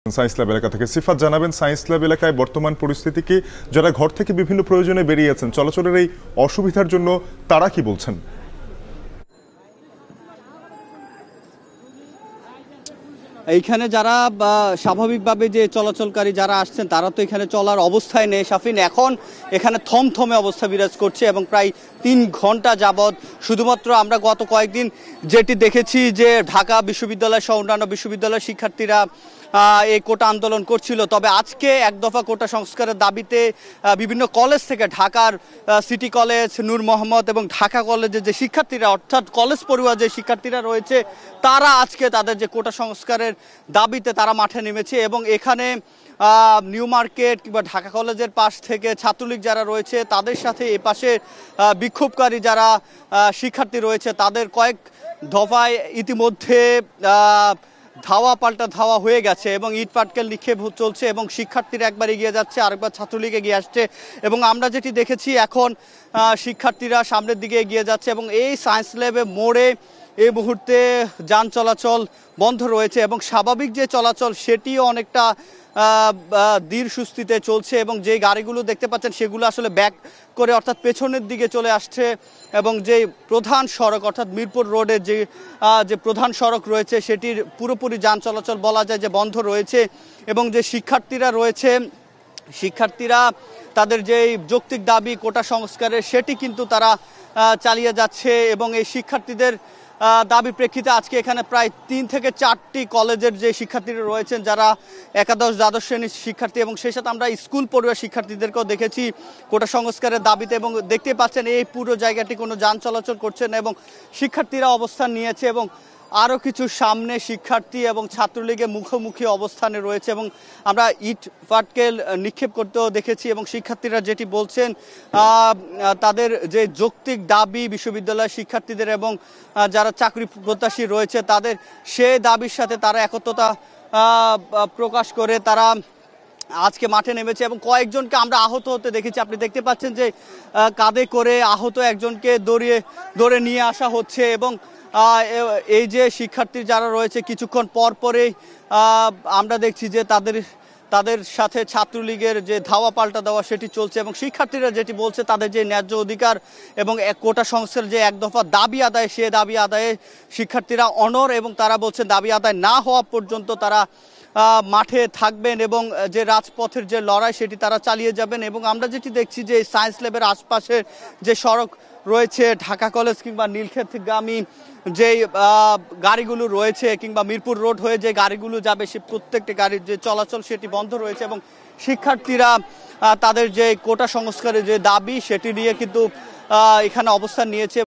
Science lab এলাকা থেকে সিফাত জানাবেন, সায়েন্স ল্যাব এলাকায় বর্তমান পরিস্থিতি কি? যারা ঘর থেকে বিভিন্ন প্রয়োজনে বেরিয়ে আছেন, চলাচলের এই অসুবিধার জন্য তারা কি বলছেন? এইখানে যারা স্বাভাবিকভাবে যে চলাচলকারী যারা আসছেন তারা তো এখানে চলার অবস্থায় নেই শাফিন। এখন এখানে থমথমে অবস্থা বিরাজ করছে এবং প্রায় 3 ঘন্টা যাবৎ শুধুমাত্র আমরা গত কয়েকদিন যেটি দেখেছি যে ঢাকা বিশ্ববিদ্যালয় সহ অন্যান্য বিশ্ববিদ্যালয়ের শিক্ষার্থীরা এই কোটা আন্দোলন করছিল, তবে আজকে এক দফা কোটা সংস্কারের দাবিতে বিভিন্ন কলেজ থেকে ঢাকার সিটি কলেজ, নূর মোহাম্মদ এবং ঢাকা কলেজের যে শিক্ষার্থীরা অর্থাৎ কলেজ পড়ুয়া যে শিক্ষার্থীরা রয়েছে তারা আজকে তাদের যে কোটা সংস্কারের দাবিতে তারা মাঠে নেমেছে এবং এখানে নিউ মার্কেট কিংবা ঢাকা কলেজের পাশ থেকে ছাত্রলীগ যারা রয়েছে তাদের সাথে এ পাশে বিক্ষোভকারী যারা শিক্ষার্থী রয়েছে তাদের কয়েক দফায় ইতিমধ্যে ধাওয়া পাল্টা ধাওয়া হয়ে গেছে এবং ইট পাটকেল নিক্ষেপ চলছে এবং শিক্ষার্থীরা একবার এগিয়ে যাচ্ছে, আরেকবার ছাত্রলীগ এগিয়ে আসছে এবং আমরা যেটি দেখেছি এখন শিক্ষার্থীরা সামনের দিকে এগিয়ে যাচ্ছে এবং এই সায়েন্স ল্যাবে মোড়ে এই মুহূর্তে যান চলাচল বন্ধ রয়েছে এবং স্বাভাবিক যে চলাচল সেটিও অনেকটা ধীর সুস্থিতে চলছে এবং যে গাড়িগুলো দেখতে পাচ্ছেন সেগুলো আসলে ব্যাক করে অর্থাৎ পেছনের দিকে চলে আসছে এবং যে প্রধান সড়ক অর্থাৎ মিরপুর রোডের যে প্রধান সড়ক রয়েছে সেটির পুরোপুরি যান চলাচল বলা যায় যে বন্ধ রয়েছে এবং যে শিক্ষার্থীরা রয়েছে শিক্ষার্থীরা তাদের যে যৌক্তিক দাবি কোটা সংস্কারের সেটি কিন্তু তারা চালিয়ে যাচ্ছে এবং এই শিক্ষার্থীদের দাবি প্রেক্ষিতে আজকে এখানে প্রায় 3 থেকে 4টি কলেজের যে শিক্ষার্থীরা রয়েছেন যারা একাদশ দ্বাদশ শ্রেণীর শিক্ষার্থী এবং সেই সাথে আমরা স্কুল পড়ুয়া শিক্ষার্থীদেরকেও দেখেছি কোটা সংস্কারের দাবিতে এবং দেখতে পাচ্ছেন এই পুরো জায়গাটি কোনো যান চলাচল করছে না এবং শিক্ষার্থীরা অবস্থান নিয়েছে এবং আরও কিছু সামনে শিক্ষার্থী এবং ছাত্রলীগের মুখোমুখি অবস্থানে রয়েছে এবং আমরা ইট পাটকেল নিক্ষেপ করতেও দেখেছি এবং শিক্ষার্থীরা যেটি বলছেন তাদের যে যৌক্তিক দাবি বিশ্ববিদ্যালয়ের শিক্ষার্থীদের এবং যারা চাকরি প্রত্যাশী রয়েছে তাদের সেই দাবির সাথে তারা একত্রতা প্রকাশ করে তারা আজকে মাঠে নেমেছে এবং কয়েকজনকে আমরা আহত হতে দেখেছি। আপনি দেখতে পাচ্ছেন যে কাঁধে করে আহত একজনকে দৌড়ে নিয়ে আসা হচ্ছে এবং এই যে শিক্ষার্থী যারা রয়েছে কিছুক্ষণ পর পরেই আমরা দেখছি যে তাদের সাথে ছাত্রলীগের যে ধাওয়া পাল্টা দেওয়া সেটি চলছে এবং শিক্ষার্থীরা যেটি বলছে তাদের যে ন্যায্য অধিকার এবং কোটা সংস্কার যে এক দফা দাবি আদায় সে দাবি আদায়ে শিক্ষার্থীরা অনড় এবং তারা বলছেন দাবি আদায় না হওয়া পর্যন্ত তারা মাঠে থাকবেন এবং যে রাজপথের যে লড়াই সেটি তারা চালিয়ে যাবেন এবং আমরা যেটি দেখছি যে সায়েন্স ল্যাবের আশপাশের যে সড়ক রয়েছে ঢাকা কলেজ কিংবা নীলক্ষেতগামী যে গাড়িগুলো রয়েছে কিংবা মিরপুর রোড হয়ে যে গাড়িগুলো যাবে সে প্রত্যেকটি গাড়ির যে চলাচল সেটি বন্ধ রয়েছে এবং শিক্ষার্থীরা তাদের যে কোটা সংস্কারের যে দাবি সেটি নিয়ে কিন্তু এখানে অবস্থান নিয়েছে।